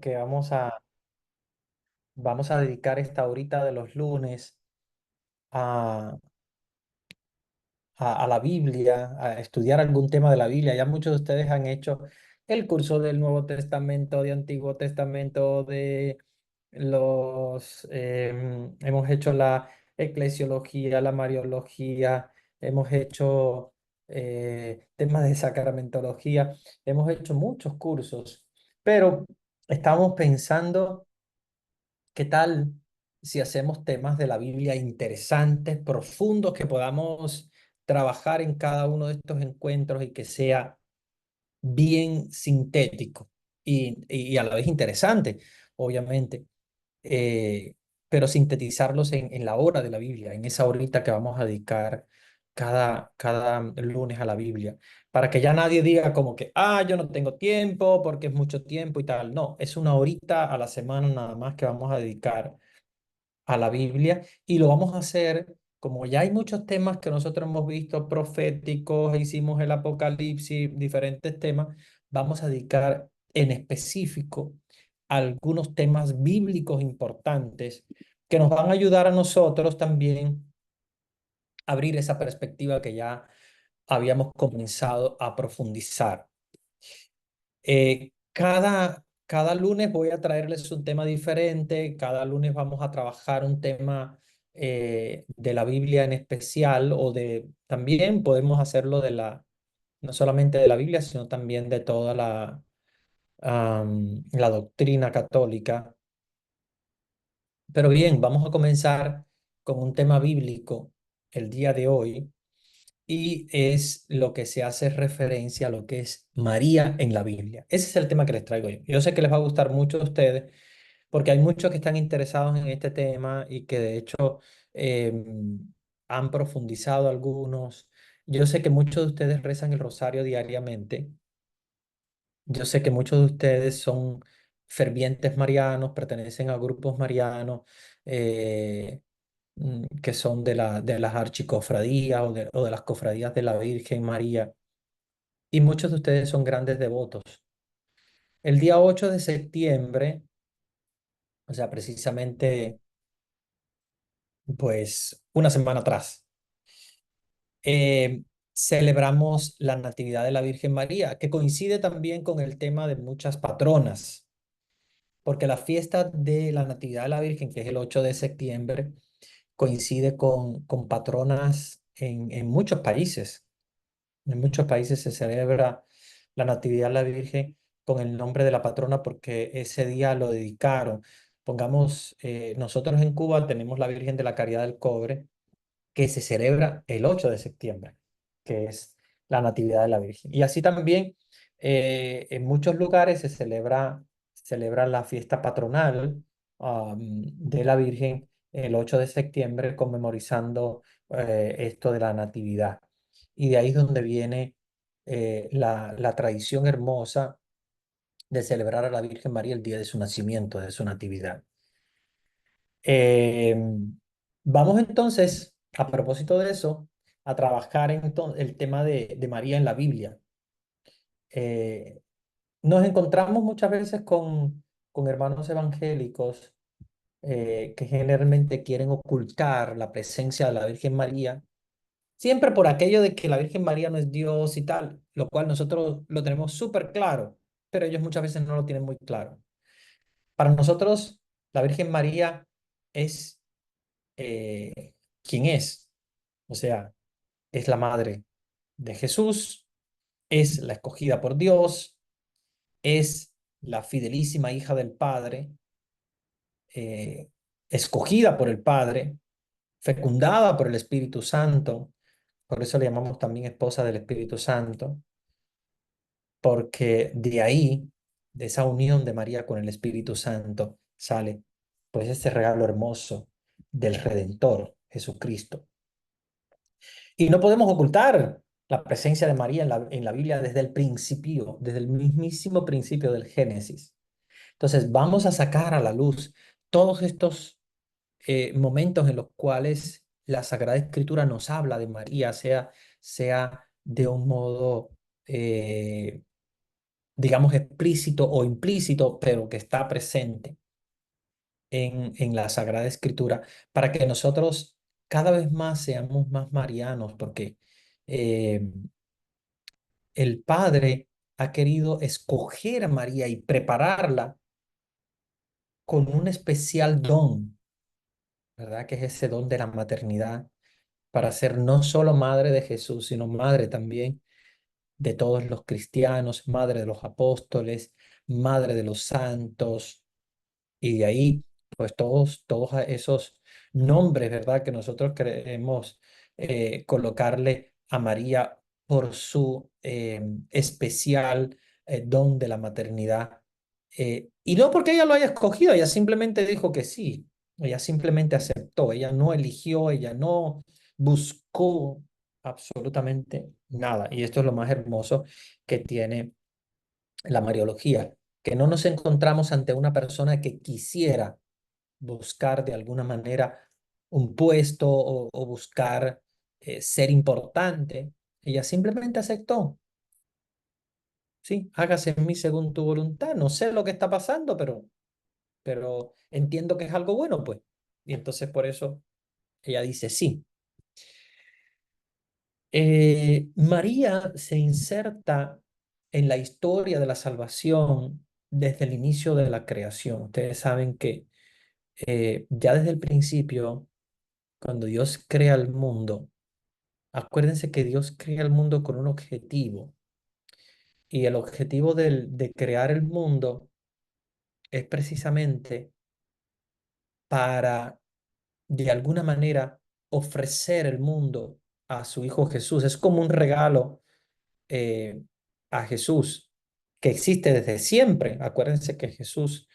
Que vamos a dedicar esta horita de los lunes a, a la Biblia, a estudiar algún tema de la Biblia. Ya muchos de ustedes han hecho el curso del Nuevo Testamento, de Antiguo Testamento, hemos hecho la eclesiología, la mariología, hemos hecho temas de sacramentología, hemos hecho muchos cursos, pero estamos pensando. ¿Qué tal si hacemos temas de la Biblia interesantes, profundos, que podamos trabajar en cada uno de estos encuentros y que sea bien sintético y a la vez interesante, obviamente, eh, pero sintetizarlos en la hora de la Biblia, en esa horita que vamos a dedicar cada lunes a la Biblia, para que ya nadie diga como que, yo no tengo tiempo porque es mucho tiempo y tal. No, es una horita a la semana nada más que vamos a dedicar a la Biblia y lo vamos a hacer como ya hay muchos temas que nosotros hemos visto proféticos, hicimos el Apocalipsis, diferentes temas, vamos a dedicar en específico algunos temas bíblicos importantes que nos van a ayudar a nosotros también a abrir esa perspectiva que ya habíamos comenzado a profundizar. Cada lunes voy a traerles un tema diferente, cada lunes vamos a trabajar un tema de la Biblia en especial también podemos hacerlo no solamente de la Biblia, sino también de toda la doctrina católica. Pero bien, vamos a comenzar con un tema bíblico el día de hoy y es lo que se hace referencia a lo que es María en la Biblia. Ese es el tema que les traigo yo. Yo sé que les va a gustar mucho a ustedes porque hay muchos que están interesados en este tema y que de hecho han profundizado algunos. Yo sé que muchos de ustedes rezan el rosario diariamente. Yo sé que muchos de ustedes son fervientes marianos, pertenecen a grupos marianos. eh, que son de las archicofradías o de las cofradías de la Virgen María, y muchos de ustedes son grandes devotos. El día 8 de septiembre, o sea, precisamente, pues una semana atrás, celebramos la Natividad de la Virgen María, que coincide también con el tema de muchas patronas, porque la fiesta de la Natividad de la Virgen, que es el 8 de septiembre, coincide con patronas en muchos países. En muchos países se celebra la Natividad de la Virgen con el nombre de la patrona porque ese día lo dedicaron. Pongamos, nosotros en Cuba tenemos la Virgen de la Caridad del Cobre, que se celebra el 8 de septiembre, que es la Natividad de la Virgen. Y así también en muchos lugares celebra la fiesta patronal de la Virgen el 8 de septiembre, conmemorizando esto de la Natividad. Y de ahí es donde viene la tradición hermosa de celebrar a la Virgen María el día de su nacimiento, de su natividad. Eh, Vamos entonces, a propósito de eso, a trabajar el tema de María en la Biblia. Eh, Nos encontramos muchas veces con hermanos evangélicos que generalmente quieren ocultar la presencia de la Virgen María, siempre por aquello de que la Virgen María no es Dios y tal, lo cual nosotros lo tenemos súper claro, pero ellos muchas veces no lo tienen muy claro. Para nosotros, la Virgen María es quién es. O sea, es la madre de Jesús, es la escogida por Dios, es la fidelísima hija del Padre, eh, escogida por el Padre, fecundada por el Espíritu Santo. Por eso le llamamos también esposa del Espíritu Santo, porque de ahí, de esa unión de María con el Espíritu Santo, sale pues este regalo hermoso del Redentor, Jesucristo. Y no podemos ocultar la presencia de María en la Biblia desde el principio, desde el mismísimo principio del Génesis. Entonces, vamos a sacar a la luz todos estos momentos en los cuales la Sagrada Escritura nos habla de María, sea de un modo digamos, explícito o implícito, pero que está presente en la Sagrada Escritura, para que nosotros cada vez más seamos más marianos, porque eh, el Padre ha querido escoger a María y prepararla con un especial don, ¿verdad? Que es ese don de la maternidad, para ser no solo madre de Jesús, sino madre también de todos los cristianos, madre de los apóstoles, madre de los santos. Y de ahí, pues todos esos nombres, ¿verdad? Que nosotros queremos colocarle a María por su especial don de la maternidad. Y no porque ella lo haya escogido, ella simplemente dijo que sí, ella simplemente aceptó, ella no eligió, ella no buscó absolutamente nada. Y esto es lo más hermoso que tiene la Mariología, que no nos encontramos ante una persona que quisiera buscar de alguna manera un puesto o buscar ser importante. Ella simplemente aceptó, sí, hágase en mí según tu voluntad. No sé lo que está pasando, pero entiendo que es algo bueno, pues. Y entonces por eso ella dice sí. María se inserta en la historia de la salvación desde el inicio de la creación. Ustedes saben que ya desde el principio, cuando Dios crea el mundo, acuérdense que Dios crea el mundo con un objetivo. Y el objetivo de crear el mundo es precisamente para, de alguna manera, ofrecer el mundo a su Hijo Jesús. Es como un regalo eh, a Jesús, que existe desde siempre. Acuérdense que Jesús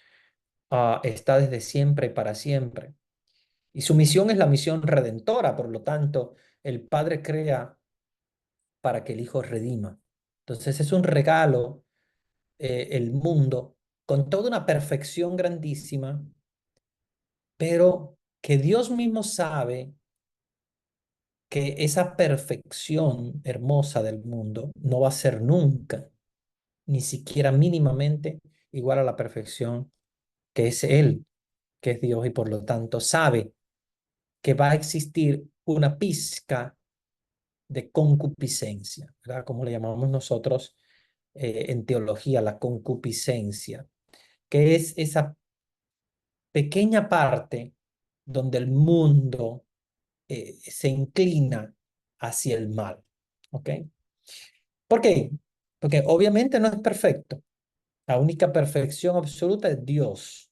está desde siempre y para siempre. Y su misión es la misión redentora, por lo tanto, el Padre crea para que el Hijo redima. Entonces es un regalo el mundo con toda una perfección grandísima, pero que Dios mismo sabe que esa perfección hermosa del mundo no va a ser nunca, ni siquiera mínimamente igual a la perfección que es Él, que es Dios, y por lo tanto sabe que va a existir una pizca de concupiscencia, ¿verdad? Como le llamamos nosotros en teología, la concupiscencia, que es esa pequeña parte donde el mundo se inclina hacia el mal, ¿ok? ¿Por qué? Porque obviamente no es perfecto. La única perfección absoluta es Dios.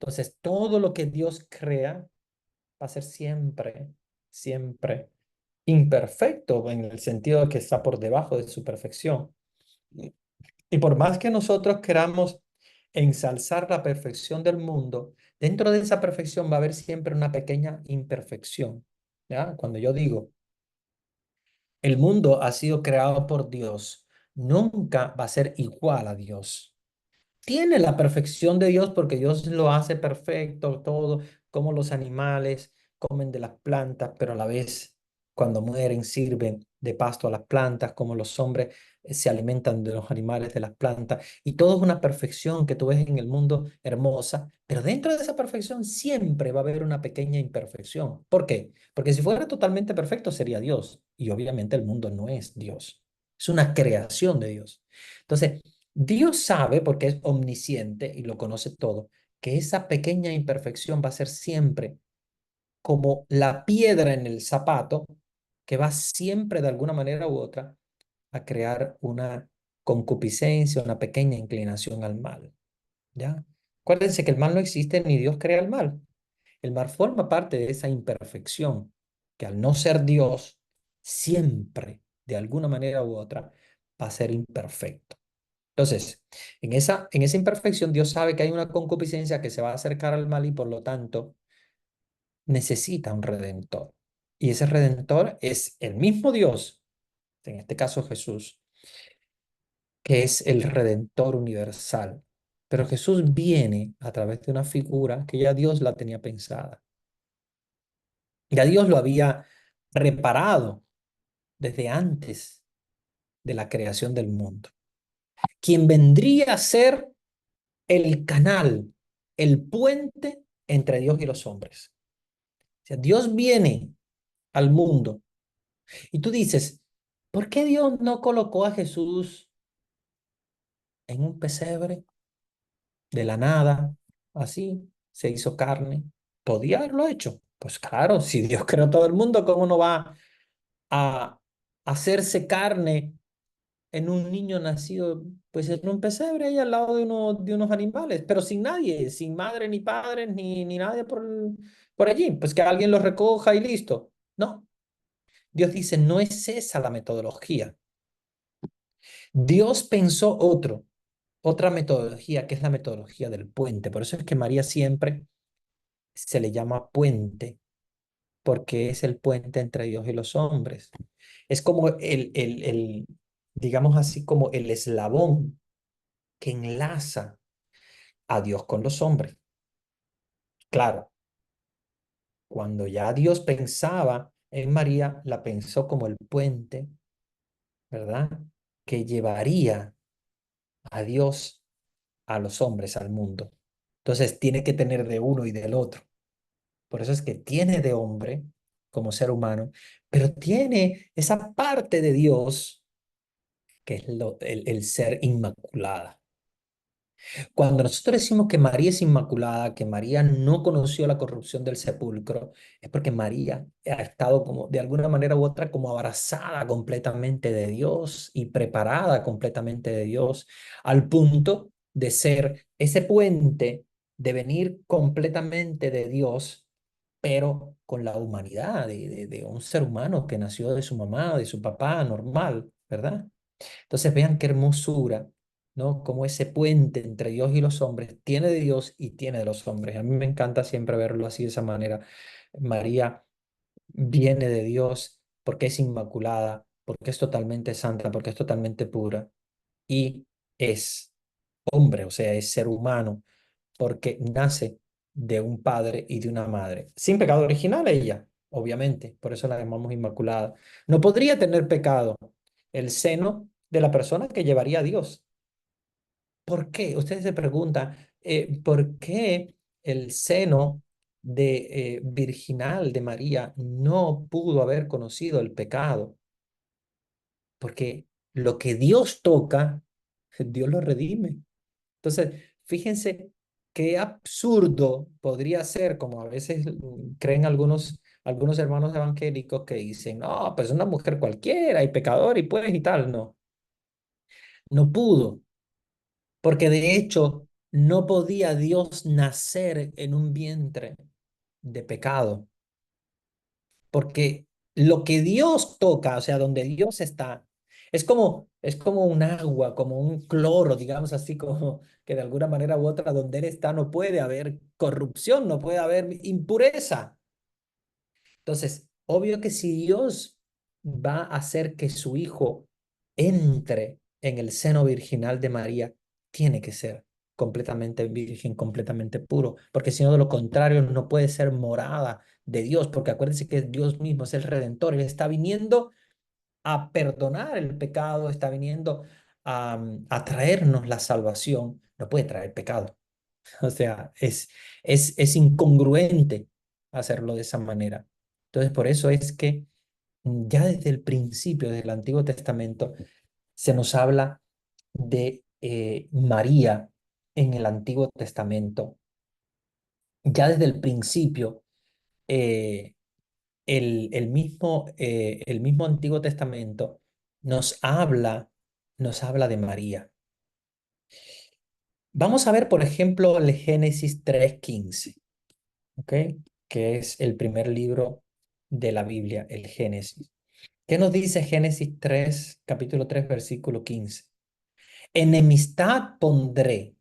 Entonces, todo lo que Dios crea va a ser siempre, siempre imperfecto en el sentido de que está por debajo de su perfección. Y por más que nosotros queramos ensalzar la perfección del mundo, dentro de esa perfección va a haber siempre una pequeña imperfección. ¿Ya? Cuando yo digo, el mundo ha sido creado por Dios, nunca va a ser igual a Dios. Tiene la perfección de Dios porque Dios lo hace perfecto, todo, como los animales comen de las plantas, pero a la vez cuando mueren sirven de pasto a las plantas, como los hombres se alimentan de los animales de las plantas. Y todo es una perfección que tú ves en el mundo hermosa, pero dentro de esa perfección siempre va a haber una pequeña imperfección. ¿Por qué? Porque si fuera totalmente perfecto sería Dios. Y obviamente el mundo no es Dios, es una creación de Dios. Entonces, Dios sabe, porque es omnisciente y lo conoce todo, que esa pequeña imperfección va a ser siempre como la piedra en el zapato, que va siempre de alguna manera u otra a crear una concupiscencia, una pequeña inclinación al mal. ¿Ya? Acuérdense que el mal no existe ni Dios crea el mal. El mal forma parte de esa imperfección, que al no ser Dios, siempre, de alguna manera u otra, va a ser imperfecto. Entonces, en esa imperfección, Dios sabe que hay una concupiscencia que se va a acercar al mal y por lo tanto necesita un redentor. Y ese redentor es el mismo Dios, en este caso Jesús, que es el redentor universal. Pero Jesús viene a través de una figura que ya Dios la tenía pensada. Ya Dios lo había reparado desde antes de la creación del mundo. quien vendría a ser el canal, el puente entre Dios y los hombres. O sea, Dios viene al mundo y tú dices, ¿por qué Dios no colocó a Jesús en un pesebre de la nada, así, se hizo carne? ¿Podía haberlo hecho? Pues claro, si Dios creó todo el mundo, ¿cómo no va a hacerse carne en un niño nacido pues en un pesebre ahí al lado de unos animales, pero sin nadie, sin madre ni padres ni nadie por allí, pues que alguien los recoja y listo? No, Dios dice, no es esa la metodología. Dios pensó otra metodología, que es la metodología del puente. Por eso es que María siempre se le llama puente, porque es el puente entre Dios y los hombres. Es como digamos así, como el eslabón que enlaza a Dios con los hombres. Claro, cuando ya Dios pensaba en María, la pensó como el puente, ¿verdad? Que llevaría a Dios a los hombres, al mundo. Entonces tiene que tener de uno y del otro. Por eso es que tiene de hombre como ser humano, pero tiene esa parte de Dios que es el ser inmaculada. Cuando nosotros decimos que María es inmaculada, que María no conoció la corrupción del sepulcro, es porque María ha estado como de alguna manera u otra como abrazada completamente de Dios y preparada completamente de Dios al punto de ser ese puente, de venir completamente de Dios, pero con la humanidad de un ser humano que nació de su mamá, de su papá, normal, ¿verdad? Entonces vean qué hermosura, ¿no? Como ese puente entre Dios y los hombres tiene de Dios y tiene de los hombres. A mí me encanta siempre verlo así de esa manera. María viene de Dios porque es inmaculada, porque es totalmente santa, porque es totalmente pura y es hombre, o sea, es ser humano, porque nace de un padre y de una madre. Sin pecado original ella, obviamente, por eso la llamamos inmaculada. No podría tener pecado el seno de la persona que llevaría a Dios. ¿Por qué? Ustedes se preguntan, ¿por qué el seno virginal de María no pudo haber conocido el pecado? Porque lo que Dios toca, Dios lo redime. Entonces, fíjense qué absurdo podría ser, como a veces creen algunos hermanos evangélicos que dicen, no, pues una mujer cualquiera y pecador y pues y tal. No, no pudo, porque de hecho no podía Dios nacer en un vientre de pecado, porque lo que Dios toca, o sea, donde Dios está, es como un agua, como un cloro, digamos así, como que de alguna manera u otra, donde Él está, no puede haber corrupción, no puede haber impureza. Entonces, obvio que si Dios va a hacer que su hijo entre en el seno virginal de María, tiene que ser completamente virgen, completamente puro, porque si no, de lo contrario, no puede ser morada de Dios, porque acuérdense que Dios mismo es el Redentor, Él está viniendo a perdonar el pecado, está viniendo a traernos la salvación, no puede traer pecado. O sea, es incongruente hacerlo de esa manera. Entonces, por eso es que ya desde el principio, desde el Antiguo Testamento, se nos habla de María en el Antiguo Testamento. Ya desde el principio, eh, el mismo Antiguo Testamento nos habla de María. Vamos a ver, por ejemplo, el Génesis 3:15. ¿Ok? Que es el primer libro de la Biblia, el Génesis. ¿Qué nos dice Génesis 3, capítulo 3, versículo 15? Enemistad pondré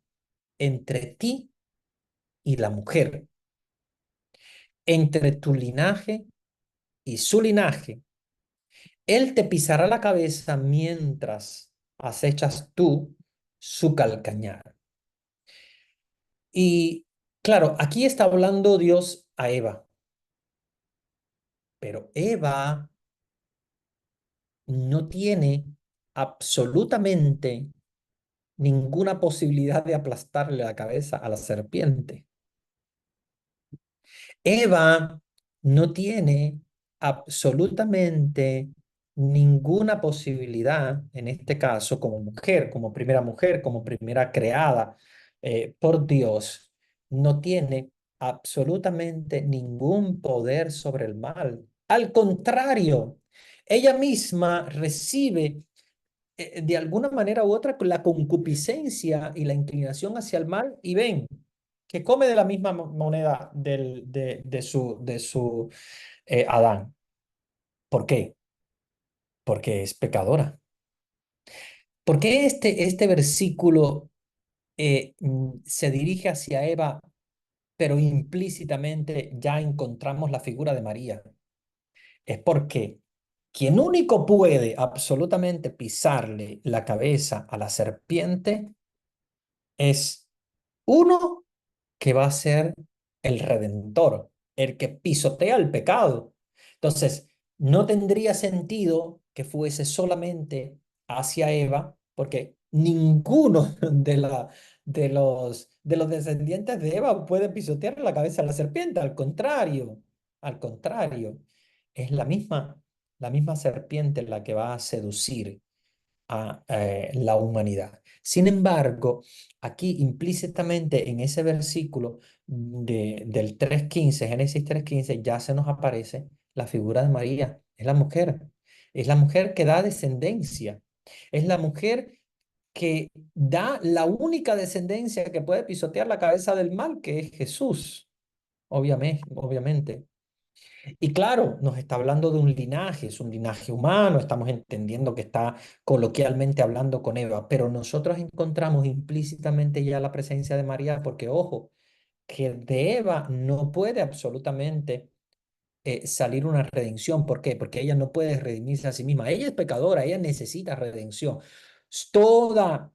entre ti y la mujer, entre tu linaje y su linaje. Él te pisará la cabeza mientras acechas tú su calcañar. Y claro, aquí está hablando Dios a Eva, pero Eva no tiene absolutamente ninguna posibilidad de aplastarle la cabeza a la serpiente. Eva no tiene absolutamente ninguna posibilidad, en este caso, mujer, como primera creada por Dios, no tiene absolutamente ningún poder sobre el mal. Al contrario, ella misma recibe de alguna manera u otra la concupiscencia y la inclinación hacia el mal y ven que come de la misma moneda de su Adán. ¿Por qué? Porque es pecadora. ¿Por qué este versículo se dirige hacia Eva, pero implícitamente ya encontramos la figura de María? Es porque quien único puede absolutamente pisarle la cabeza a la serpiente es uno que va a ser el redentor, el que pisotea el pecado. Entonces, no tendría sentido que fuese solamente hacia Eva, porque ninguno de los descendientes de Eva puede pisotear la cabeza a la serpiente. Al contrario, es la misma serpiente la que va a seducir a la humanidad. Sin embargo, aquí implícitamente en ese versículo del 3:15, Génesis 3:15, ya se nos aparece la figura de María. Es la mujer que da descendencia, es la mujer que da la única descendencia que puede pisotear la cabeza del mal, que es Jesús, obviamente. Y claro, nos está hablando de un linaje, es un linaje humano, estamos entendiendo que está coloquialmente hablando con Eva, pero nosotros encontramos implícitamente ya la presencia de María, porque ojo, que de Eva no puede absolutamente salir una redención. ¿Por qué? Porque ella no puede redimirse a sí misma. Ella es pecadora, ella necesita redención. Toda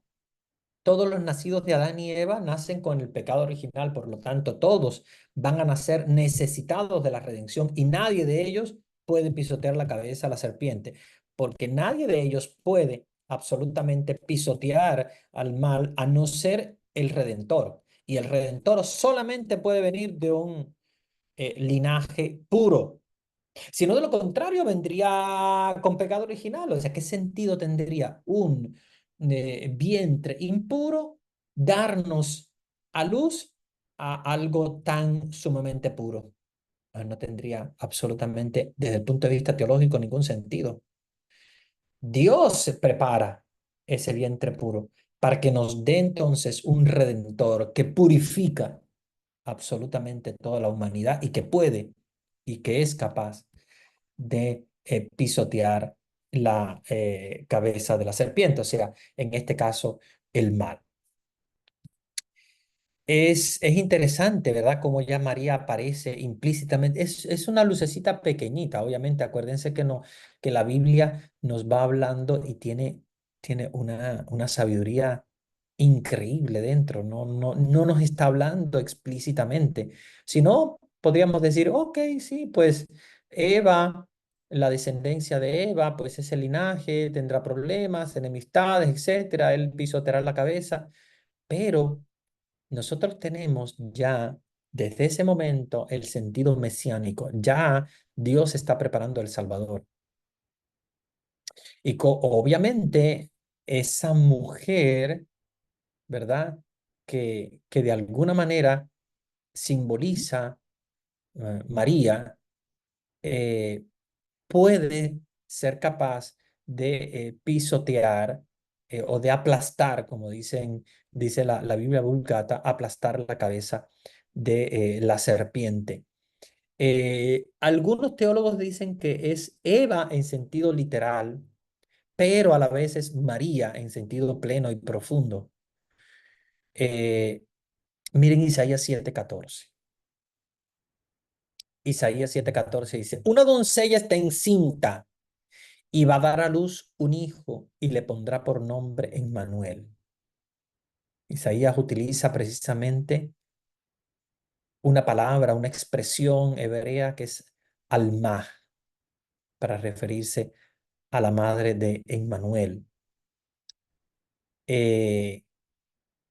Todos los nacidos de Adán y Eva nacen con el pecado original, por lo tanto, todos van a nacer necesitados de la redención y nadie de ellos puede pisotear la cabeza a la serpiente, porque nadie de ellos puede absolutamente pisotear al mal a no ser el redentor. Y el redentor solamente puede venir de un linaje puro, si no, de lo contrario, vendría con pecado original. O sea, ¿qué sentido tendría un vientre impuro darnos a luz a algo tan sumamente puro? No tendría absolutamente, desde el punto de vista teológico, ningún sentido. Dios prepara ese vientre puro para que nos dé entonces un redentor que purifica absolutamente toda la humanidad y que puede y que es capaz de pisotear la cabeza de la serpiente, o sea, en este caso, el mal. Es interesante, ¿verdad? Cómo ya María aparece implícitamente. Es una lucecita pequeñita, obviamente. Acuérdense que la Biblia nos va hablando y tiene una sabiduría increíble dentro. No nos está hablando explícitamente, sino podríamos decir, ok, sí, pues Eva, la descendencia de Eva, pues ese linaje tendrá problemas, enemistades, etcétera. Él pisoteará la cabeza, pero nosotros tenemos ya desde ese momento el sentido mesiánico. Ya Dios está preparando el Salvador. Y obviamente esa mujer, ¿verdad? Que de alguna manera simboliza María, eh, puede ser capaz de pisotear o de aplastar, como dice la Biblia Vulgata, aplastar la cabeza de la serpiente. Algunos teólogos dicen que es Eva en sentido literal, pero a la vez es María en sentido pleno y profundo. Eh, Miren Isaías 7:14. Isaías 7:14 dice, una doncella está encinta y va a dar a luz un hijo y le pondrá por nombre Emmanuel. Isaías utiliza precisamente una palabra, una expresión hebrea que es alma para referirse a la madre de Emmanuel.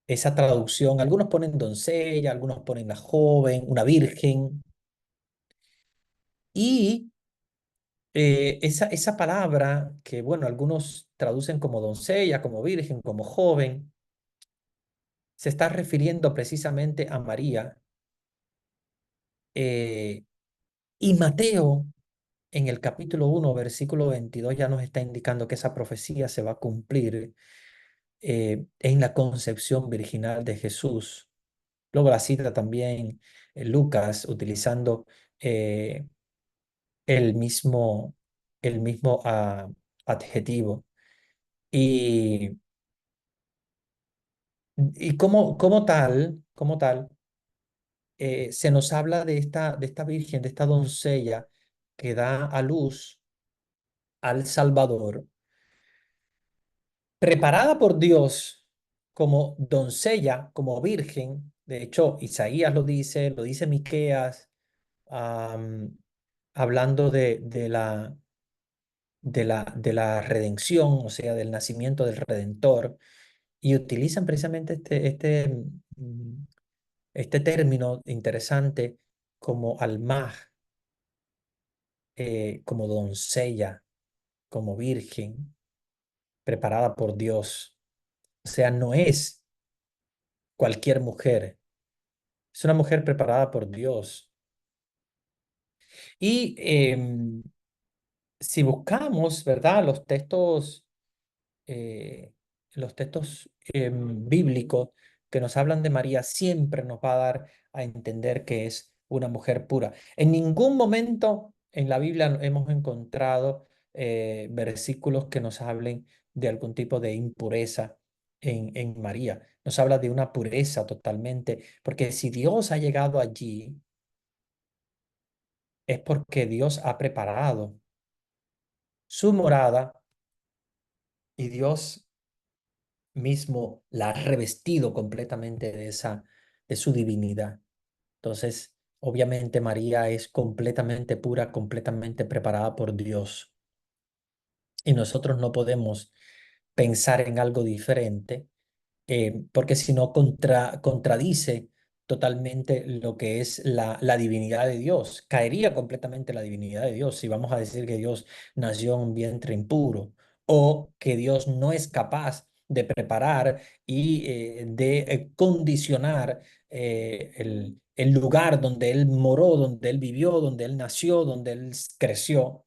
esa traducción. Algunos ponen doncella, algunos ponen la joven, una virgen. Y esa palabra que, bueno, algunos traducen como doncella, como virgen, como joven, se está refiriendo precisamente a María. eh, y Mateo, en el capítulo 1 versículo 22 ya nos está indicando que esa profecía se va a cumplir en la concepción virginal de Jesús. Luego la cita también Lucas utilizando eh, el mismo, el mismo adjetivo. Y, y como tal, se nos habla de esta virgen, de esta doncella que da a luz al Salvador, preparada por Dios como doncella, como virgen. De hecho, Isaías lo dice Miqueas, am, hablando de la redención, o sea, del nacimiento del Redentor, y utilizan precisamente mm, este término interesante como almaj, como doncella, como virgen, preparada por Dios. O sea, no es cualquier mujer, es una mujer preparada por Dios. Y si buscamos, ¿verdad? Los textos bíblicos que nos hablan de María siempre nos va a dar a entender que es una mujer pura. En ningún momento en la Biblia hemos encontrado versículos que nos hablen de algún tipo de impureza en María. Nos habla de una pureza totalmente, porque si Dios ha llegado allí, es porque Dios ha preparado su morada y Dios mismo la ha revestido completamente de su divinidad. Entonces, obviamente María es completamente pura, completamente preparada por Dios. Y nosotros no podemos pensar en algo diferente porque si no contradice totalmente lo que es la divinidad de Dios. Caería completamente la divinidad de Dios si vamos a decir que Dios nació en un vientre impuro o que Dios no es capaz de preparar y de condicionar el lugar donde Él moró, donde Él vivió, donde Él nació, donde Él creció.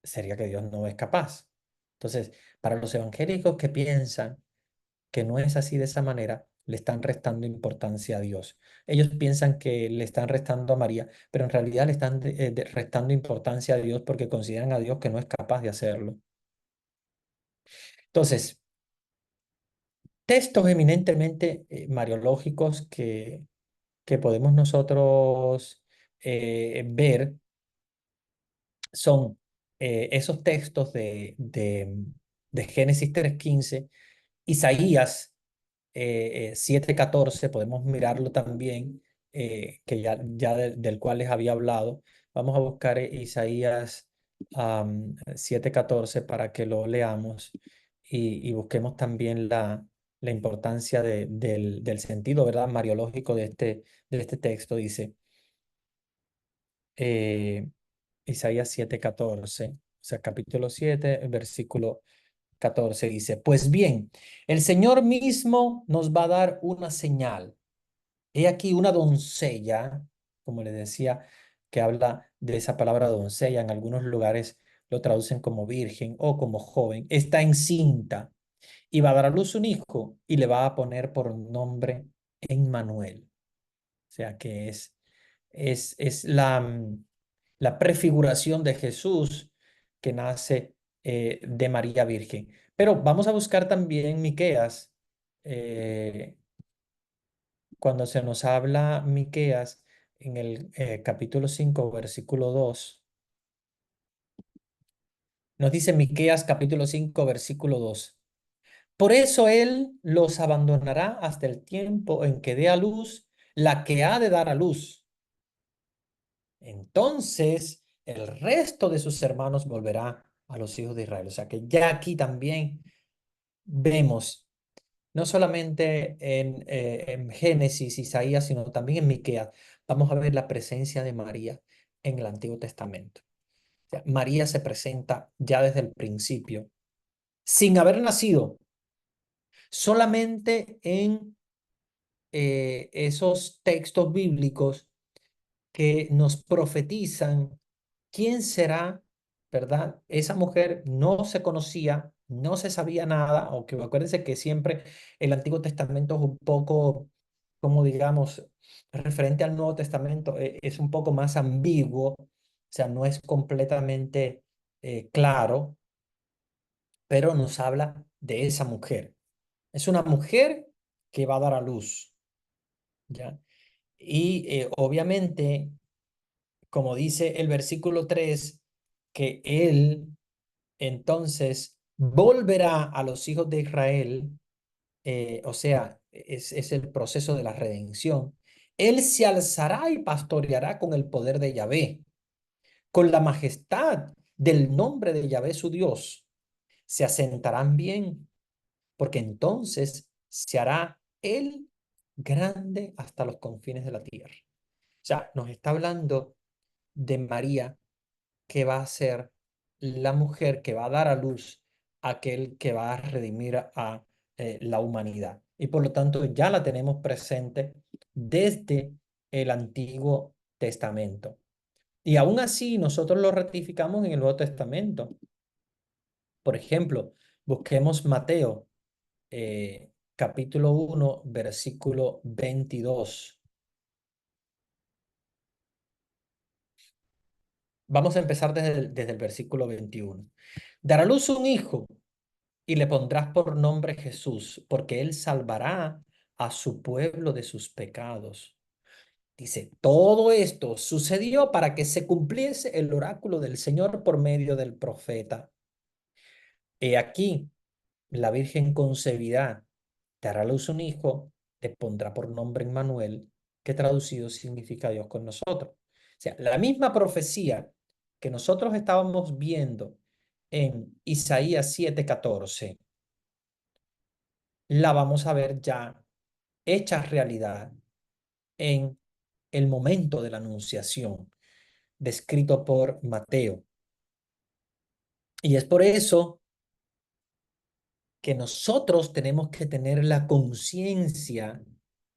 Sería que Dios no es capaz. Entonces, para los evangélicos que piensan que no es así de esa manera, le están restando importancia a Dios. Ellos piensan que le están restando a María, pero en realidad le están restando importancia a Dios porque consideran a Dios que no es capaz de hacerlo. Entonces, textos eminentemente mariológicos que podemos nosotros ver son esos textos de Génesis 3:15, Isaías 7:14, podemos mirarlo también, que ya del cual les había hablado. Vamos a buscar Isaías 7:14 para que lo leamos y busquemos también la importancia del sentido, ¿verdad? Mariológico de este texto. Dice eh, Isaías 7:14, o sea, capítulo 7, versículo 14 dice, pues bien, el Señor mismo nos va a dar una señal. He aquí una doncella, como le decía, que habla de esa palabra doncella, en algunos lugares lo traducen como virgen o como joven, está encinta y va a dar a luz un hijo y le va a poner por nombre Emmanuel. O sea que es la prefiguración de Jesús que nace de María Virgen. Pero vamos a buscar también Miqueas, eh, cuando se nos habla Miqueas en el capítulo 5 versículo 2 nos dice Miqueas capítulo 5 versículo 2. Por eso él los abandonará hasta el tiempo en que dé a luz la que ha de dar a luz. Entonces el resto de sus hermanos volverá a los hijos de Israel. O sea que ya aquí también vemos no solamente en Génesis, Isaías, sino también en Miqueas, vamos a ver la presencia de María en el Antiguo Testamento. O sea, María se presenta ya desde el principio, sin haber nacido, solamente en esos textos bíblicos que nos profetizan quién será, ¿verdad? Esa mujer no se conocía, no se sabía nada, aunque acuérdense que siempre el Antiguo Testamento es un poco, como digamos, referente al Nuevo Testamento, es un poco más ambiguo, o sea, no es completamente claro, pero nos habla de esa mujer. Es una mujer que va a dar a luz, ¿ya? Y obviamente, como dice el versículo 3 que él entonces volverá a los hijos de Israel, o sea, es el proceso de la redención. Él se alzará y pastoreará con el poder de Yahvé, con la majestad del nombre de Yahvé su Dios. Se asentarán bien, porque entonces se hará él grande hasta los confines de la tierra. O sea, nos está hablando de María, que va a ser la mujer que va a dar a luz aquel que va a redimir a la humanidad. Y por lo tanto ya la tenemos presente desde el Antiguo Testamento. Y aún así nosotros lo ratificamos en el Nuevo Testamento. Por ejemplo, busquemos Mateo, capítulo 1 versículo 22. Vamos a empezar desde el versículo 21. Dará a luz un hijo y le pondrás por nombre Jesús, porque él salvará a su pueblo de sus pecados. Dice, todo esto sucedió para que se cumpliese el oráculo del Señor por medio del profeta. He aquí, la Virgen concebirá, dará a luz un hijo, le pondrá por nombre Emmanuel, que traducido significa Dios con nosotros. O sea, la misma profecía que nosotros estábamos viendo en Isaías 7:14, la vamos a ver ya hecha realidad en el momento de la anunciación, descrito por Mateo. Y es por eso que nosotros tenemos que tener la conciencia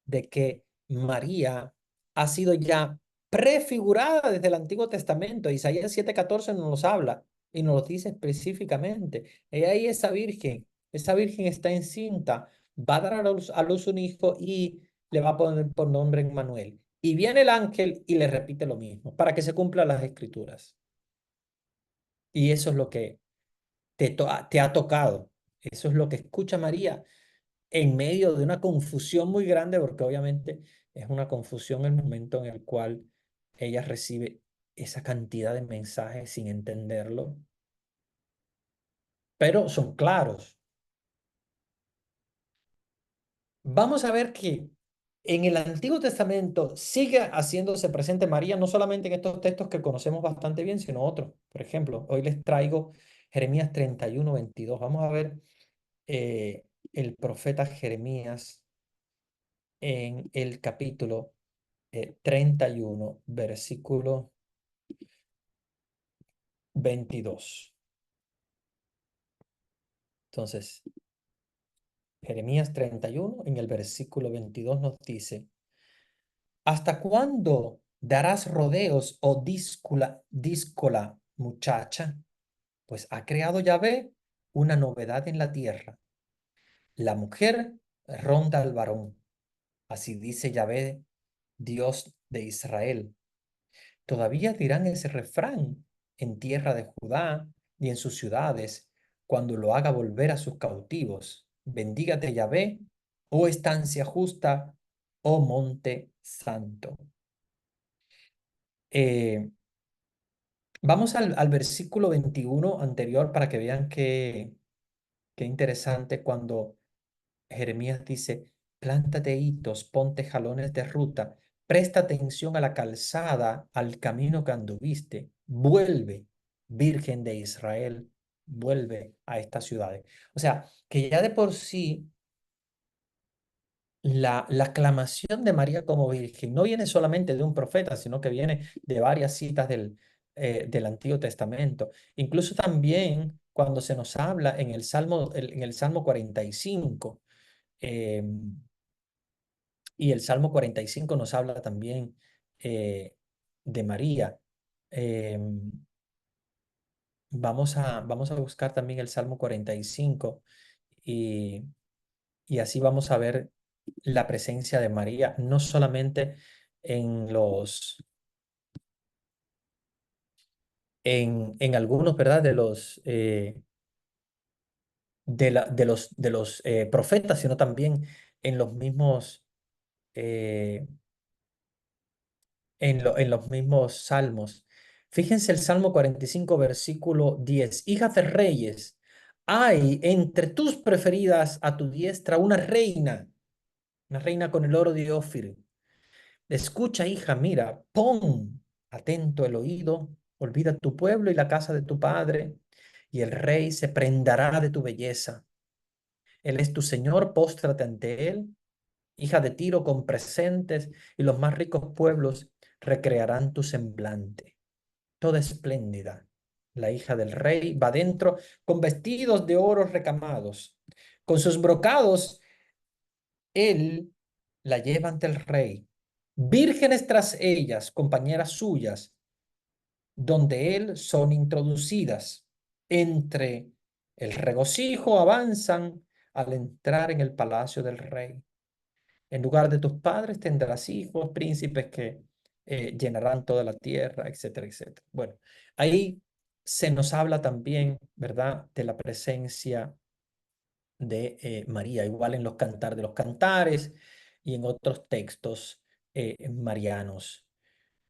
de que María ha sido ya prefigurada desde el Antiguo Testamento. Isaías 7:14 nos habla y nos lo dice específicamente. Ella ahí esa virgen está encinta, va a dar a luz un hijo y le va a poner por nombre Emmanuel. Y viene el ángel y le repite lo mismo para que se cumplan las escrituras. Y eso es lo que te ha tocado. Eso es lo que escucha María en medio de una confusión muy grande, porque obviamente es una confusión el momento en el cual ella recibe esa cantidad de mensajes sin entenderlo, pero son claros. Vamos a ver que en el Antiguo Testamento sigue haciéndose presente María, no solamente en estos textos que conocemos bastante bien, sino otros. Por ejemplo, hoy les traigo Jeremías 31:22. Vamos a ver el profeta Jeremías en el capítulo 31, versículo 22. Entonces, Jeremías 31, en el versículo 22 nos dice, ¿hasta cuándo darás rodeos, oh díscola muchacha? Pues ha creado Yahvé una novedad en la tierra. La mujer ronda al varón. Así dice Yahvé, Dios de Israel. Todavía dirán ese refrán en tierra de Judá y en sus ciudades, cuando lo haga volver a sus cautivos. Bendígate Yahvé, oh estancia justa, oh monte santo. Eh, Vamos al versículo 21 anterior para que vean qué interesante cuando Jeremías dice, plántate hitos, ponte jalones de ruta, presta atención a la calzada, al camino que anduviste, vuelve, Virgen de Israel, vuelve a estas ciudades. O sea, que ya de por sí la aclamación de María como virgen no viene solamente de un profeta, sino que viene de varias citas del Antiguo Testamento. Incluso también cuando se nos habla en el Salmo 45, eh, y el Salmo 45 nos habla también de María. Eh, vamos a buscar también el Salmo 45 y, y así vamos a ver la presencia de María, no solamente en en algunos, ¿verdad? De los profetas, sino también en los mismos, eh, en los mismos salmos. Fíjense el Salmo 45 versículo 10. Hijas de reyes, hay entre tus preferidas a tu diestra una reina con el oro de Ofir. Escucha, hija, mira, pon atento el oído, olvida tu pueblo y la casa de tu padre, y el rey se prendará de tu belleza. Él es tu señor, póstrate ante él, hija de Tiro con presentes, y los más ricos pueblos recrearán tu semblante. Toda espléndida, la hija del rey va dentro con vestidos de oro recamados, con sus brocados, él la lleva ante el rey. Vírgenes tras ellas, compañeras suyas, donde él son introducidas. Entre el regocijo avanzan al entrar en el palacio del rey. En lugar de tus padres tendrás hijos, príncipes que llenarán toda la tierra, etcétera, etcétera. Bueno, ahí se nos habla también, ¿verdad?, de la presencia de María, igual en los Cantar de los Cantares y en otros textos marianos.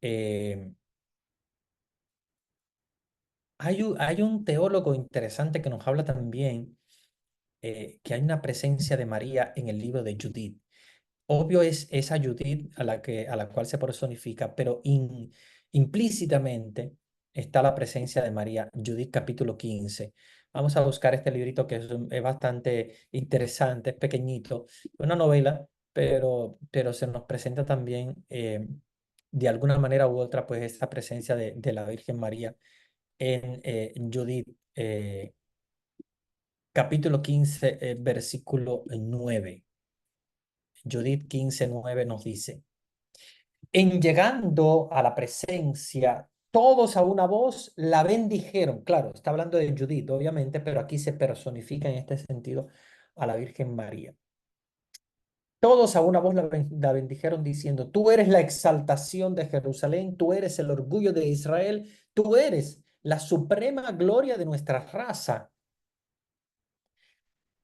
Eh, hay un teólogo interesante que nos habla también que hay una presencia de María en el libro de Judith. Obvio es esa Judith a la cual se personifica, pero implícitamente está la presencia de María, Judith capítulo 15. Vamos a buscar este librito que es bastante interesante, es pequeñito, una novela, pero se nos presenta también de alguna manera u otra pues esta presencia de la Virgen María en Judith capítulo 15, versículo 9. Judith 15:9 nos dice, en llegando a la presencia, todos a una voz la bendijeron. Claro, está hablando de Judith, obviamente, pero aquí se personifica en este sentido a la Virgen María. Todos a una voz la bendijeron diciendo, tú eres la exaltación de Jerusalén, tú eres el orgullo de Israel, tú eres la suprema gloria de nuestra raza.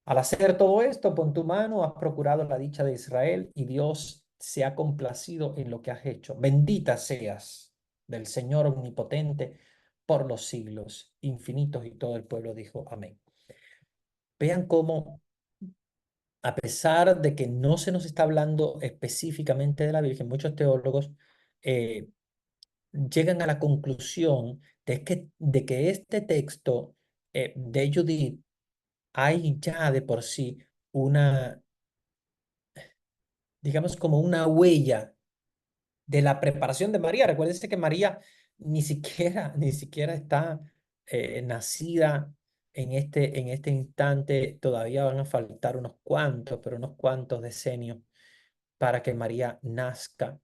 Al hacer todo esto, pon tu mano, has procurado la dicha de Israel y Dios se ha complacido en lo que has hecho. Bendita seas del Señor omnipotente por los siglos infinitos. Y todo el pueblo dijo amén. Vean cómo, a pesar de que no se nos está hablando específicamente de la Virgen, muchos teólogos eh, llegan a la conclusión de que este texto de Judith hay ya de por sí una, digamos, como una huella de la preparación de María. Recuérdense que María ni siquiera está nacida en este instante. Todavía van a faltar unos cuantos, pero unos cuantos decenios para que María nazca.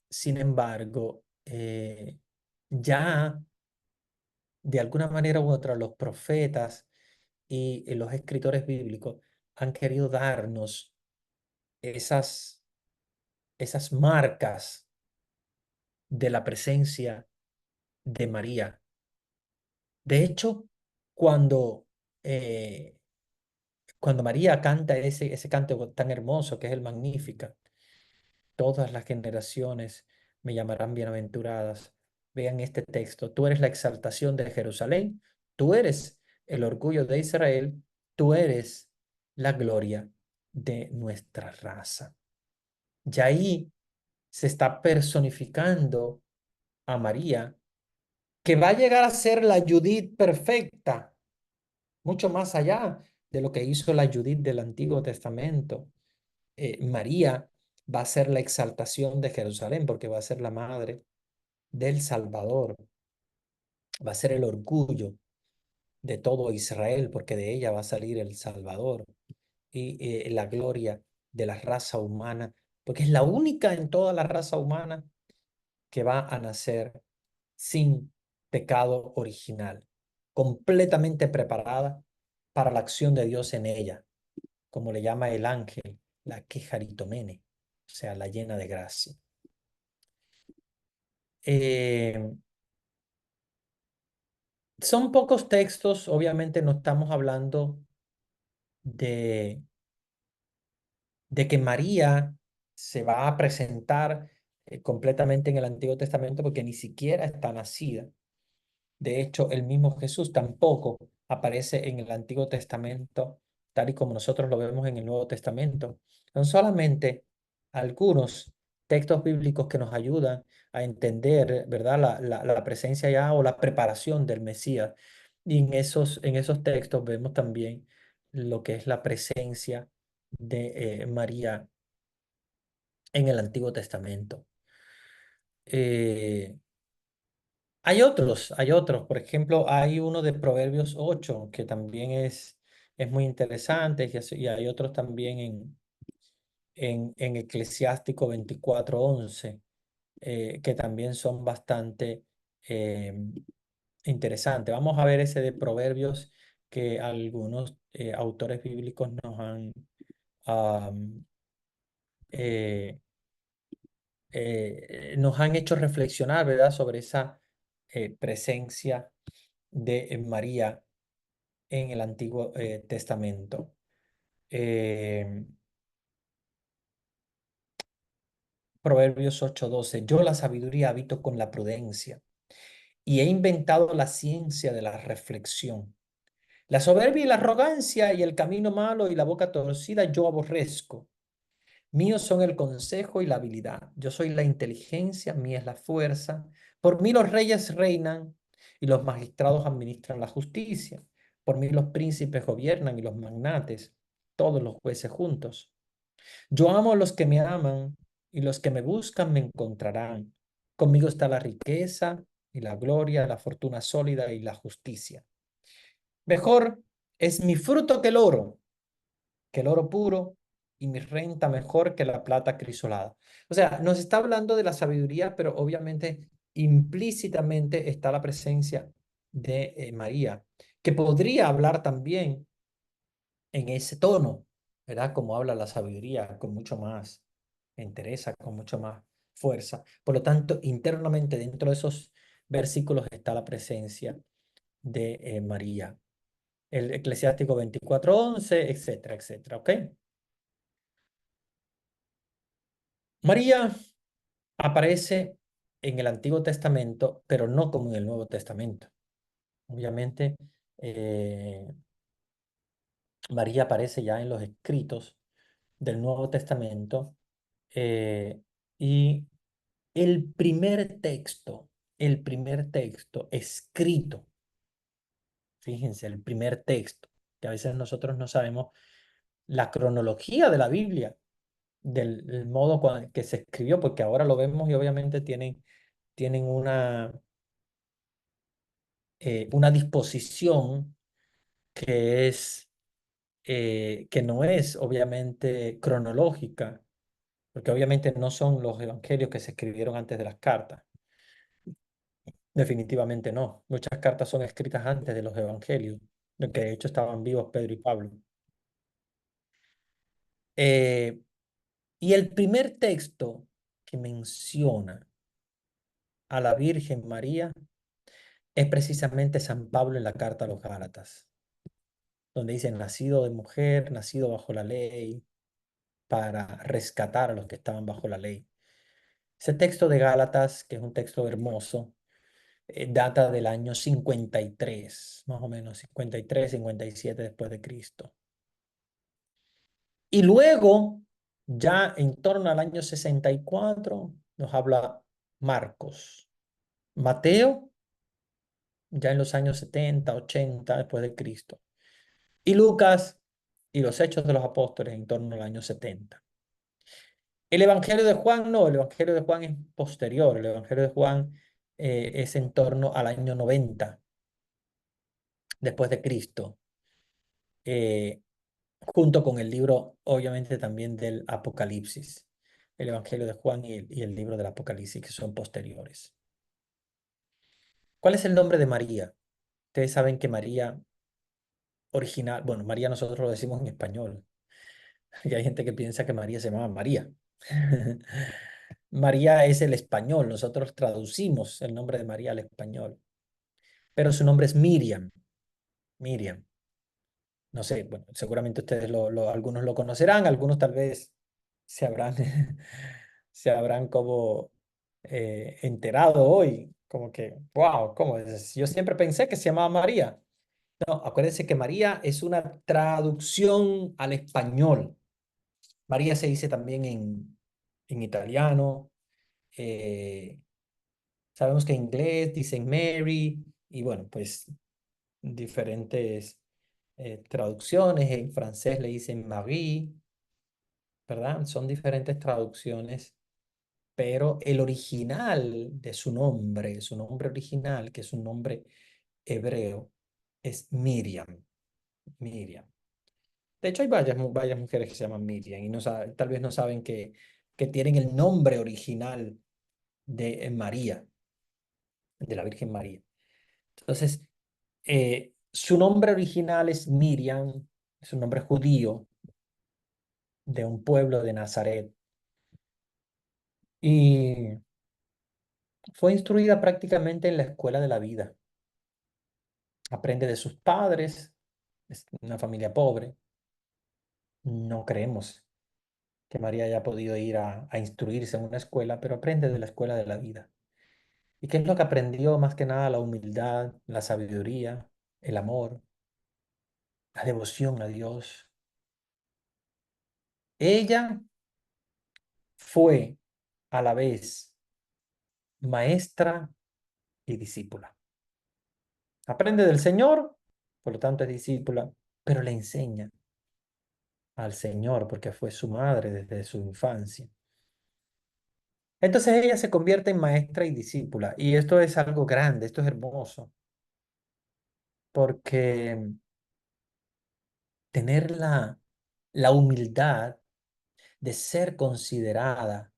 Sin embargo, ya de alguna manera u otra los profetas y los escritores bíblicos han querido darnos esas, esas marcas de la presencia de María. De hecho, cuando, eh, cuando María canta ese canto tan hermoso que es el Magnífica, todas las generaciones me llamarán bienaventuradas. Vean este texto, tú eres la exaltación de Jerusalén, tú eres el orgullo de Israel, tú eres la gloria de nuestra raza. Y ahí se está personificando a María, que va a llegar a ser la Judith perfecta, mucho más allá de lo que hizo la Judith del Antiguo Testamento. María va a ser la exaltación de Jerusalén porque va a ser la madre del Salvador, va a ser el orgullo de todo Israel porque de ella va a salir el Salvador y la gloria de la raza humana, porque es la única en toda la raza humana que va a nacer sin pecado original, completamente preparada para la acción de Dios en ella, como le llama el ángel, la quejaritomene, o sea, la llena de gracia. Eh, Son pocos textos, obviamente no estamos hablando de, de que María se va a presentar completamente en el Antiguo Testamento porque ni siquiera está nacida. De hecho, el mismo Jesús tampoco aparece en el Antiguo Testamento tal y como nosotros lo vemos en el Nuevo Testamento. Son solamente algunos textos bíblicos que nos ayudan a entender, ¿verdad?, la presencia ya o la preparación del Mesías. Y en esos textos vemos también lo que es la presencia de María en el Antiguo Testamento. Eh, hay otros. Por ejemplo, hay uno de Proverbios 8 que también es muy interesante y hay otros también en Eclesiástico 24:11 que también son bastante eh, interesantes. Vamos a ver ese de Proverbios que algunos autores bíblicos am, eh, nos han hecho reflexionar, ¿verdad?, sobre esa presencia de María en el Antiguo Testamento. Eh, Proverbios 8:12. Yo la sabiduría habito con la prudencia y he inventado la ciencia de la reflexión. La soberbia y la arrogancia y el camino malo y la boca torcida yo aborrezco. Míos son el consejo y la habilidad. Yo soy la inteligencia, mía es la fuerza. Por mí los reyes reinan y los magistrados administran la justicia. Por mí los príncipes gobiernan y los magnates, todos los jueces juntos. Yo amo a los que me aman y los que me buscan me encontrarán. Conmigo está la riqueza y la gloria, la fortuna sólida y la justicia. Mejor es mi fruto que el oro puro, y mi renta mejor que la plata crisolada. O sea, nos está hablando de la sabiduría, pero obviamente implícitamente está la presencia de María, que podría hablar también en ese tono, ¿verdad? Como habla la sabiduría, con mucho más entereza, con mucho más fuerza. Por lo tanto, internamente dentro de esos versículos está la presencia de María. El Eclesiástico 24:11, etcétera, etcétera, ¿ok? María aparece en el Antiguo Testamento, pero no como en el Nuevo Testamento. Obviamente, eh, María aparece ya en los escritos del Nuevo Testamento eh, y el primer texto escrito, fíjense, el primer texto, que a veces nosotros no sabemos la cronología de la Biblia, del modo que se escribió, porque ahora lo vemos y obviamente tienen una disposición que que no es obviamente cronológica, porque obviamente no son los evangelios que se escribieron antes de las cartas. Definitivamente no. Muchas cartas son escritas antes de los evangelios, de que de hecho estaban vivos Pedro y Pablo. Eh, y el primer texto que menciona a la Virgen María es precisamente San Pablo en la carta a los Gálatas, donde dice, nacido de mujer, nacido bajo la ley, para rescatar a los que estaban bajo la ley. Ese texto de Gálatas, que es un texto hermoso, data del año 53, más o menos, 53, 57 después de Cristo. Y luego, ya en torno al año 64, nos habla Marcos. Mateo, ya en los años 70, 80 después de Cristo. Y Lucas y los Hechos de los Apóstoles en torno al año 70. El Evangelio de Juan no, el Evangelio de Juan es posterior, el Evangelio de Juan es en torno al año 90 después de Cristo, eh, junto con el libro, obviamente, también del Apocalipsis, el Evangelio de Juan y el libro del Apocalipsis, que son posteriores. ¿Cuál es el nombre de María? Ustedes saben que María original, bueno, María nosotros lo decimos en español, y hay gente que piensa que María se llama María. María es el español, nosotros traducimos el nombre de María al español, pero su nombre es Miriam. Miriam. No sé, bueno, seguramente ustedes algunos lo conocerán, algunos tal vez se habrán, se habrán como enterado hoy, como que, wow, ¿cómo es? Yo siempre pensé que se llamaba María. No, acuérdense que María es una traducción al español. María se dice también en italiano. eh, Sabemos que en inglés dicen Mary y bueno, pues diferentes traducciones. En francés le dicen Marie, ¿verdad? Son diferentes traducciones, pero el original de su nombre original, que es un nombre hebreo, es Miriam. Miriam. De hecho, hay varias mujeres que se llaman Miriam y tal vez no saben que tienen el nombre original de María, de la Virgen María. Entonces, su nombre original es Miriam, es un nombre judío de un pueblo de Nazaret. Y fue instruida prácticamente en la escuela de la vida. Aprende de sus padres, es una familia pobre. No creemos que María haya podido ir a instruirse en una escuela, pero aprende de la escuela de la vida. ¿Y qué es lo que aprendió? Más que nada la humildad, la sabiduría, el amor, la devoción a Dios. Ella fue a la vez maestra y discípula. Aprende del Señor, por lo tanto es discípula, pero le enseña al Señor porque fue su madre desde su infancia. Entonces ella se convierte en maestra y discípula y esto es algo grande, esto es hermoso, porque tener la humildad de ser considerada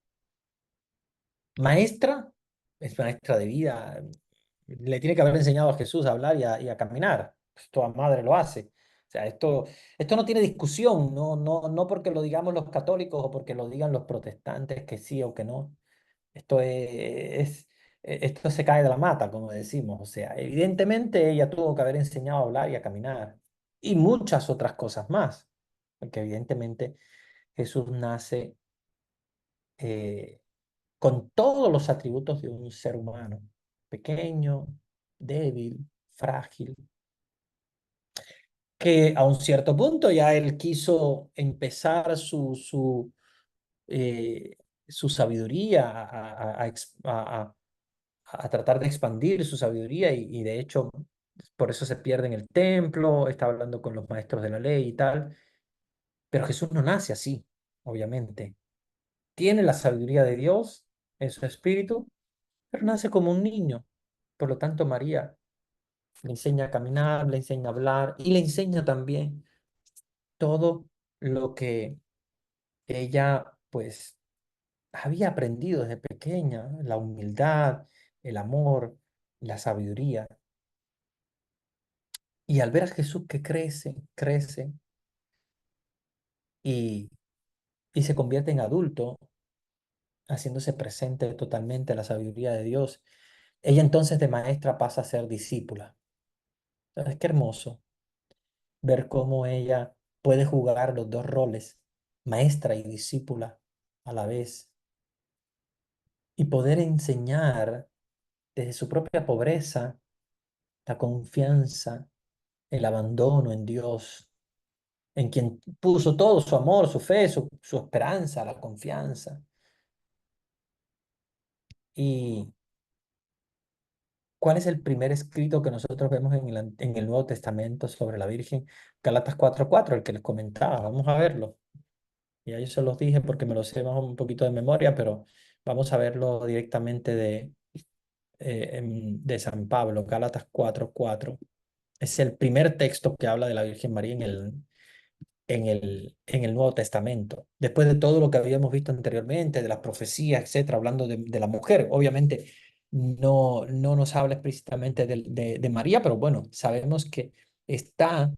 maestra, es maestra de vida, le tiene que haber enseñado a Jesús a hablar y a caminar. Pues toda madre lo hace. O sea, esto no tiene discusión, no porque lo digamos los católicos o porque lo digan los protestantes que sí o que no. Esto esto se cae de la mata, como decimos. O sea, evidentemente ella tuvo que haber enseñado a hablar y a caminar y muchas otras cosas más, porque evidentemente Jesús nace eh, con todos los atributos de un ser humano, pequeño, débil, frágil, que a un cierto punto ya él quiso empezar eh, su sabiduría, a tratar de expandir su sabiduría y de hecho por eso se pierde en el templo, está hablando con los maestros de la ley y tal, pero Jesús no nace así, obviamente. Tiene la sabiduría de Dios en su espíritu, pero nace como un niño. Por lo tanto, María le enseña a caminar, le enseña a hablar y le enseña también todo lo que ella pues había aprendido desde pequeña, la humildad, el amor, la sabiduría. Y al ver a Jesús que crece, crece y, y se convierte en adulto, haciéndose presente totalmente a la sabiduría de Dios, ella entonces de maestra pasa a ser discípula. ¿Sabes qué hermoso? Ver cómo ella puede jugar los dos roles, maestra y discípula a la vez, y poder enseñar desde su propia pobreza la confianza, el abandono en Dios, en quien puso todo su amor, su fe, su esperanza, la confianza. ¿Y cuál es el primer escrito que nosotros vemos en el Nuevo Testamento sobre la Virgen? Galatas 4:4, el que les comentaba. Vamos a verlo. Y ya yo se los dije porque me lo sé más un poquito de memoria, pero vamos a verlo directamente de San Pablo, Gálatas 4:4. Es el primer texto que habla de la Virgen María en el Nuevo Testamento. Después de todo lo que habíamos visto anteriormente, de las profecías, etcétera, hablando de la mujer, obviamente no nos habla explícitamente de María, pero bueno, sabemos que está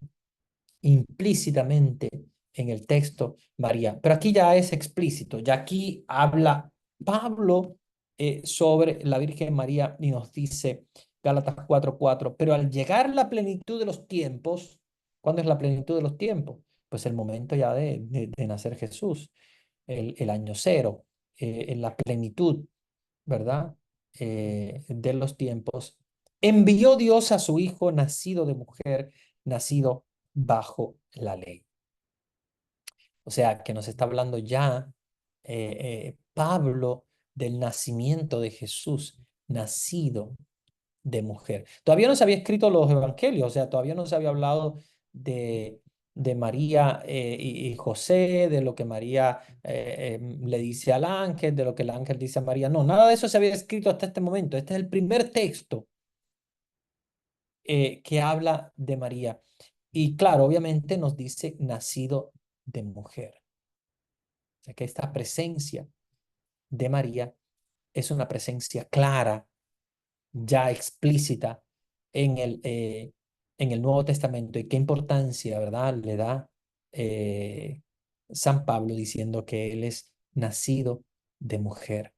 implícitamente en el texto María. Pero aquí ya es explícito, ya aquí habla Pablo sobre la Virgen María y nos dice Gálatas 4:4, pero al llegar la plenitud de los tiempos, ¿cuándo es la plenitud de los tiempos? Pues el momento ya de nacer Jesús, el año cero, en la plenitud, ¿verdad? De los tiempos, envió Dios a su Hijo nacido de mujer, nacido bajo la ley. O sea, que nos está hablando ya Pablo del nacimiento de Jesús, nacido de mujer. Todavía no se había escrito los evangelios, o sea, todavía no se había hablado de, de María y José, de lo que María le dice al ángel, de lo que el ángel dice a María. No, nada de eso se había escrito hasta este momento. Este es el primer texto que habla de María. Y claro, obviamente nos dice nacido de mujer. O sea, que esta presencia de María es una presencia clara, ya explícita en el Nuevo Testamento. Y qué importancia, ¿verdad?, le da eh, San Pablo diciendo que él es nacido de mujer,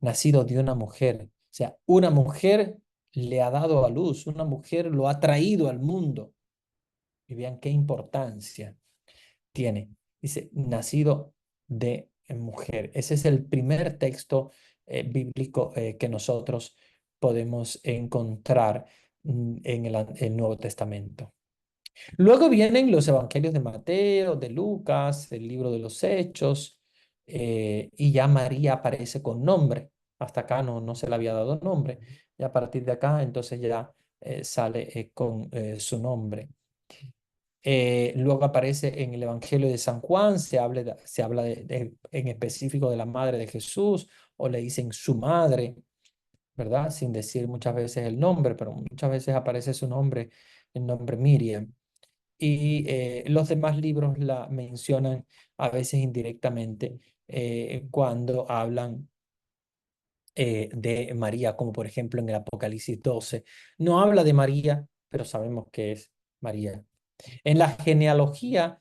nacido de una mujer. O sea, una mujer le ha dado a luz, una mujer lo ha traído al mundo. Y vean qué importancia tiene. Dice, nacido de mujer. Ese es el primer texto bíblico que nosotros podemos encontrar en el Nuevo Testamento. Luego vienen los evangelios de Mateo, de Lucas, el libro de los Hechos, y ya María aparece con nombre. Hasta acá no se le había dado nombre. Y a partir de acá, entonces ya sale con su nombre. Luego aparece en el Evangelio de San Juan, se habla en específico de la madre de Jesús, o le dicen su madre, ¿verdad? Sin decir muchas veces el nombre, pero muchas veces aparece su nombre, el nombre Miriam. Y los demás libros la mencionan a veces indirectamente cuando hablan de María, como por ejemplo en el Apocalipsis 12. No habla de María, pero sabemos que es María. En la genealogía,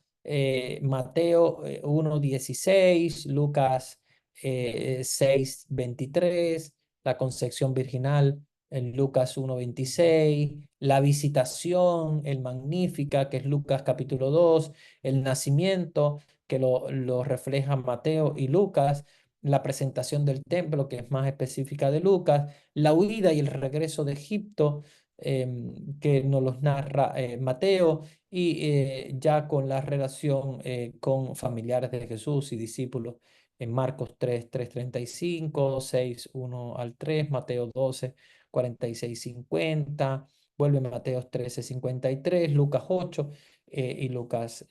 Mateo 1:16, Lucas 6:23, la concepción virginal en Lucas 1:26, la visitación, el Magnífica, que es Lucas capítulo 2, el nacimiento, que lo reflejan Mateo y Lucas, la presentación del templo, que es más específica de Lucas, la huida y el regreso de Egipto, que nos los narra Mateo, y ya con la relación con familiares de Jesús y discípulos en Marcos 3:35, 6:1 al 3, Mateo 12:46-50, vuelve Mateo 13:53, Lucas 8 y Lucas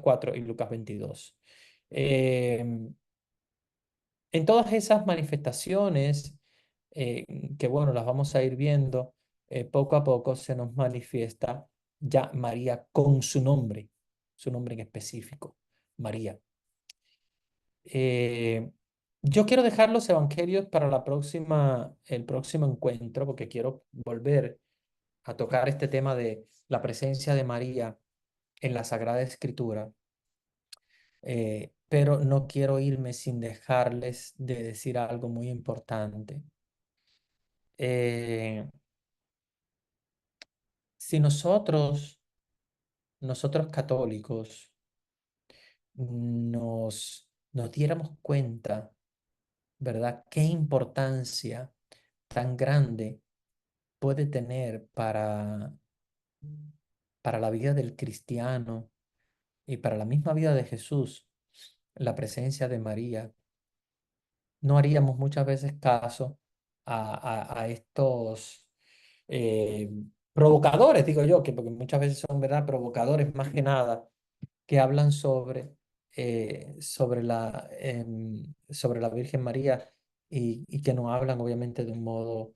4 y Lucas 22. En todas esas manifestaciones, que bueno, las vamos a ir viendo poco a poco, se nos manifiesta ya María con su nombre en específico, María. Eh, yo quiero dejar los evangelios para el próximo encuentro, porque quiero volver a tocar este tema de la presencia de María en la Sagrada Escritura. Pero no quiero irme sin dejarles de decir algo muy importante. Eh, si nosotros católicos, nos diéramos cuenta, ¿verdad?, qué importancia tan grande puede tener para la vida del cristiano y para la misma vida de Jesús, la presencia de María, no haríamos muchas veces caso a estos eh, provocadores, digo yo, que porque muchas veces son, ¿verdad?, provocadores más que nada, que hablan sobre sobre la Virgen María y que nos hablan obviamente de un modo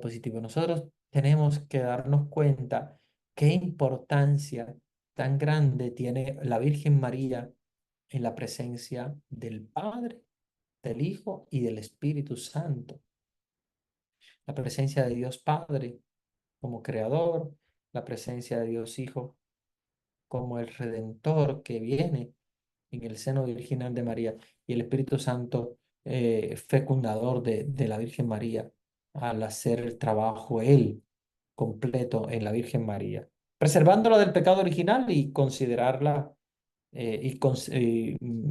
positivo. Nosotros tenemos que darnos cuenta qué importancia tan grande tiene la Virgen María en la presencia del Padre, del Hijo y del Espíritu Santo. La presencia de Dios Padre como Creador, la presencia de Dios Hijo como el Redentor que viene en el seno virginal de María y el Espíritu Santo fecundador de la Virgen María al hacer el trabajo él completo en la Virgen María, preservándola del pecado original y considerarla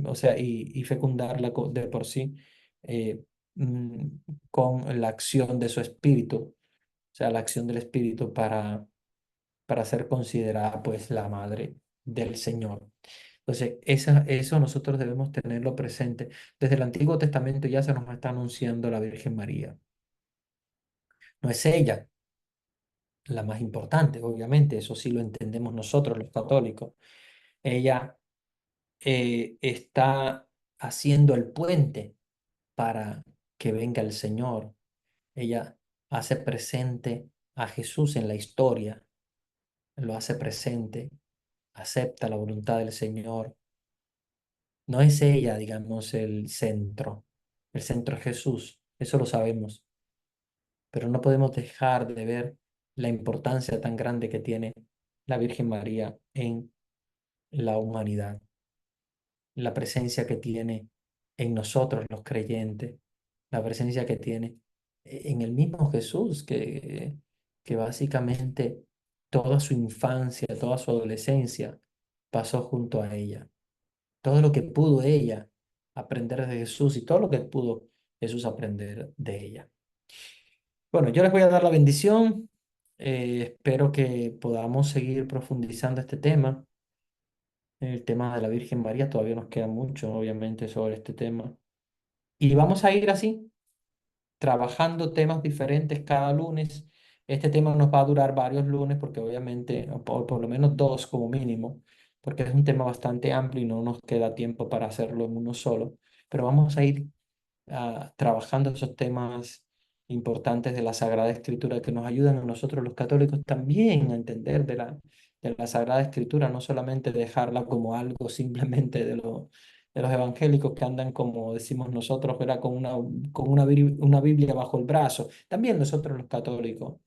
o sea, y fecundarla de por sí eh, mm, con la acción de su espíritu, o sea, la acción del espíritu para ser considerada pues la madre del Señor. Entonces, eso nosotros debemos tenerlo presente. Desde el Antiguo Testamento ya se nos está anunciando la Virgen María. No es ella la más importante, obviamente, eso sí lo entendemos nosotros los católicos. Ella está haciendo el puente para que venga el Señor. Ella hace presente a Jesús en la historia, lo hace presente, acepta la voluntad del Señor. No es ella, digamos, el centro. El centro es Jesús, eso lo sabemos, pero no podemos dejar de ver la importancia tan grande que tiene la Virgen María en la humanidad, la presencia que tiene en nosotros los creyentes, la presencia que tiene en el mismo Jesús, que básicamente toda su infancia, toda su adolescencia pasó junto a ella. Todo lo que pudo ella aprender de Jesús y todo lo que pudo Jesús aprender de ella. Bueno, yo les voy a dar la bendición. Espero que podamos seguir profundizando este tema. El tema de la Virgen María, todavía nos queda mucho, obviamente, sobre este tema. Y vamos a ir así, trabajando temas diferentes cada lunes. Este tema nos va a durar varios lunes porque obviamente, o por lo menos dos como mínimo, porque es un tema bastante amplio y no nos queda tiempo para hacerlo en uno solo. Pero vamos a ir trabajando esos temas importantes de la Sagrada Escritura que nos ayudan a nosotros los católicos también a entender de la Sagrada Escritura, no solamente dejarla como algo simplemente de los evangélicos que andan, como decimos nosotros, ¿verdad? Una Biblia bajo el brazo. También nosotros los católicos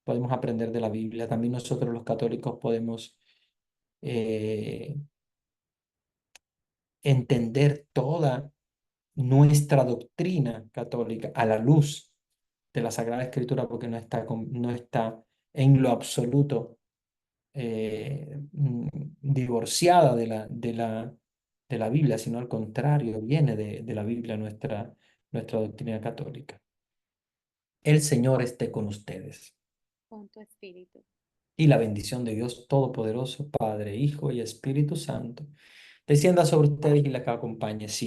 podemos aprender de la Biblia, también nosotros los católicos podemos eh, entender toda nuestra doctrina católica a la luz de la Sagrada Escritura porque no está en lo absoluto divorciada de la Biblia, sino al contrario, viene de la Biblia nuestra doctrina católica. El Señor esté con ustedes. Con tu espíritu. Y la bendición de Dios Todopoderoso, Padre, Hijo y Espíritu Santo, descienda sobre ustedes y la que acompañe siempre.